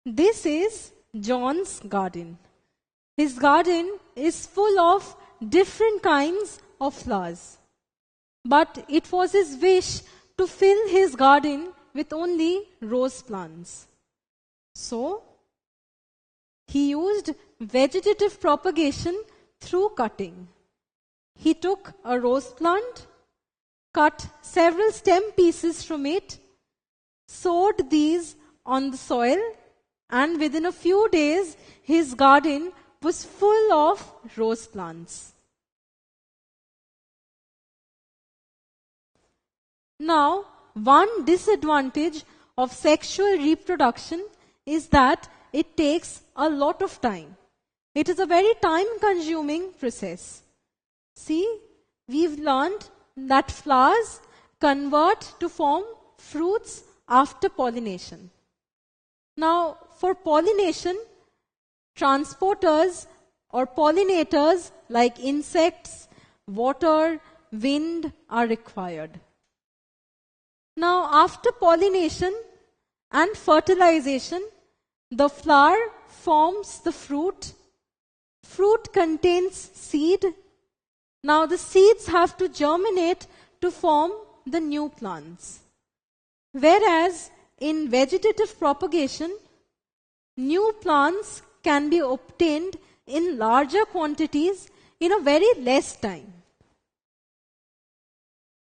This is John's garden. His garden is full of different kinds of flowers. But it was his wish to fill his garden with only rose plants. So, he used vegetative propagation through cutting. He took a rose plant, cut several stem pieces from it, sowed these on the soil, and within a few days, his garden was full of rose plants. Now, one disadvantage of sexual reproduction is that it takes a lot of time. It is a very time-consuming process. See, we've learned that flowers convert to form fruits after pollination. Now, for pollination, transporters or pollinators like insects, water, wind are required. Now, after pollination and fertilization, the flower forms the fruit. Fruit contains seed. Now, the seeds have to germinate to form the new plants. Whereas, in vegetative propagation, new plants can be obtained in larger quantities in a very less time.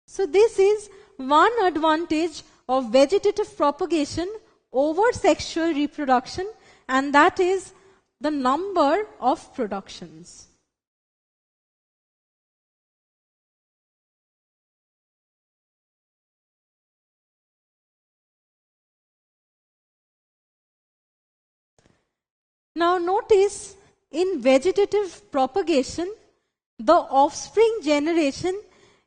So, this is one advantage of vegetative propagation over sexual reproduction, and that is the number of productions. Now notice, in vegetative propagation, the offspring generation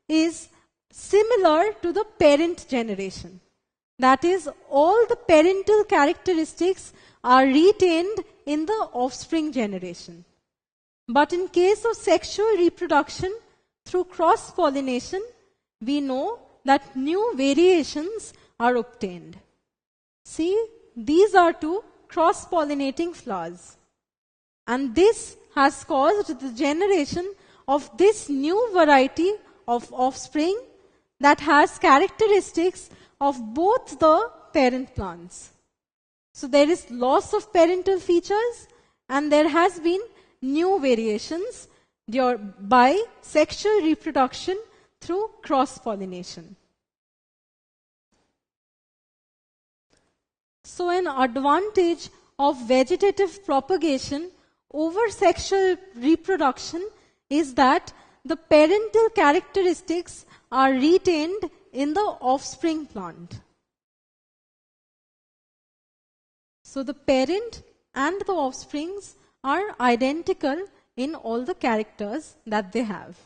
is similar to the parent generation. That is, all the parental characteristics are retained in the offspring generation. But in case of sexual reproduction through cross-pollination, we know that new variations are obtained. See, these are two cross-pollinating flowers. And this has caused the generation of this new variety of offspring that has characteristics of both the parent plants. So there is loss of parental features and there has been new variations by sexual reproduction through cross-pollination. So an advantage of vegetative propagation over sexual reproduction is that the parental characteristics are retained in the offspring plant. So the parent and the offsprings are identical in all the characters that they have.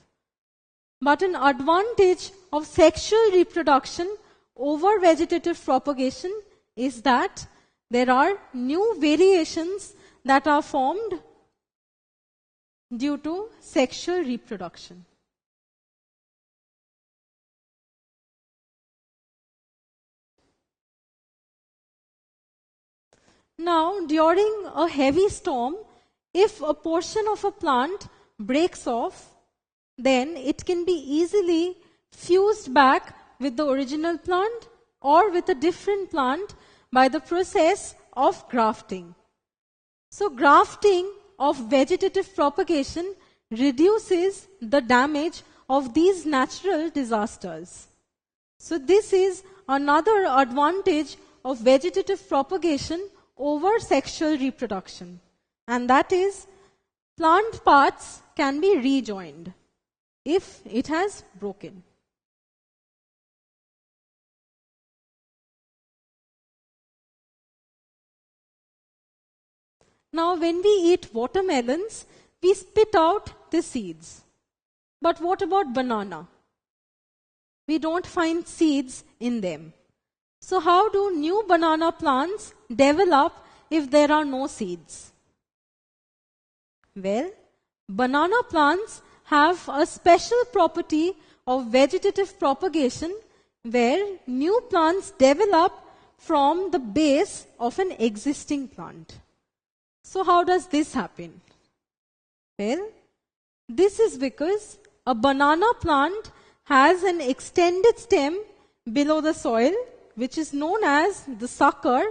But an advantage of sexual reproduction over vegetative propagation is that there are new variations that are formed due to sexual reproduction. Now, during a heavy storm, if a portion of a plant breaks off, then it can be easily fused back with the original plant or with a different plant by the process of grafting. So, grafting of vegetative propagation reduces the damage of these natural disasters. So, this is another advantage of vegetative propagation over sexual reproduction, and that is plant parts can be rejoined if it has broken. Now, when we eat watermelons, we spit out the seeds. But what about banana? We don't find seeds in them. So how do new banana plants develop if there are no seeds? Well, banana plants have a special property of vegetative propagation where new plants develop from the base of an existing plant. So how does this happen? Well, this is because a banana plant has an extended stem below the soil, which is known as the sucker,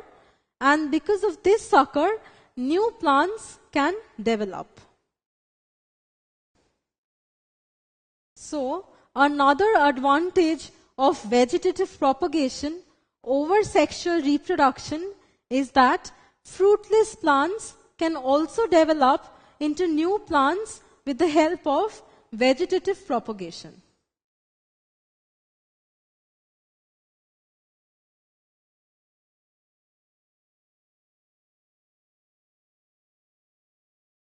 and because of this sucker, new plants can develop. So, another advantage of vegetative propagation over sexual reproduction is that fruitless plants can also develop into new plants with the help of vegetative propagation.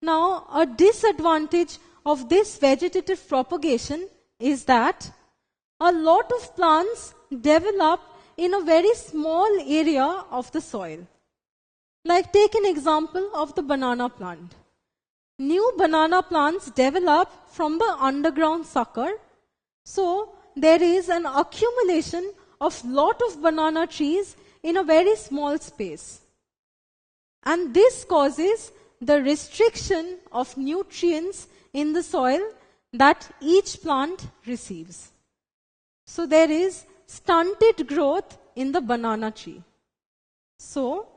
Now, a disadvantage of this vegetative propagation is that a lot of plants develop in a very small area of the soil. Like, take an example of the banana plant. New banana plants develop from the underground sucker. So, there is an accumulation of lot of banana trees in a very small space. And this causes the restriction of nutrients in the soil that each plant receives. So there is stunted growth in the banana tree. So,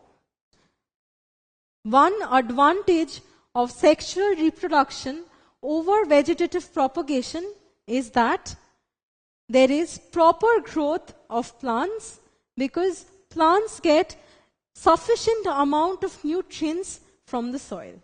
one advantage of sexual reproduction over vegetative propagation is that there is proper growth of plants because plants get sufficient amount of nutrients from the soil.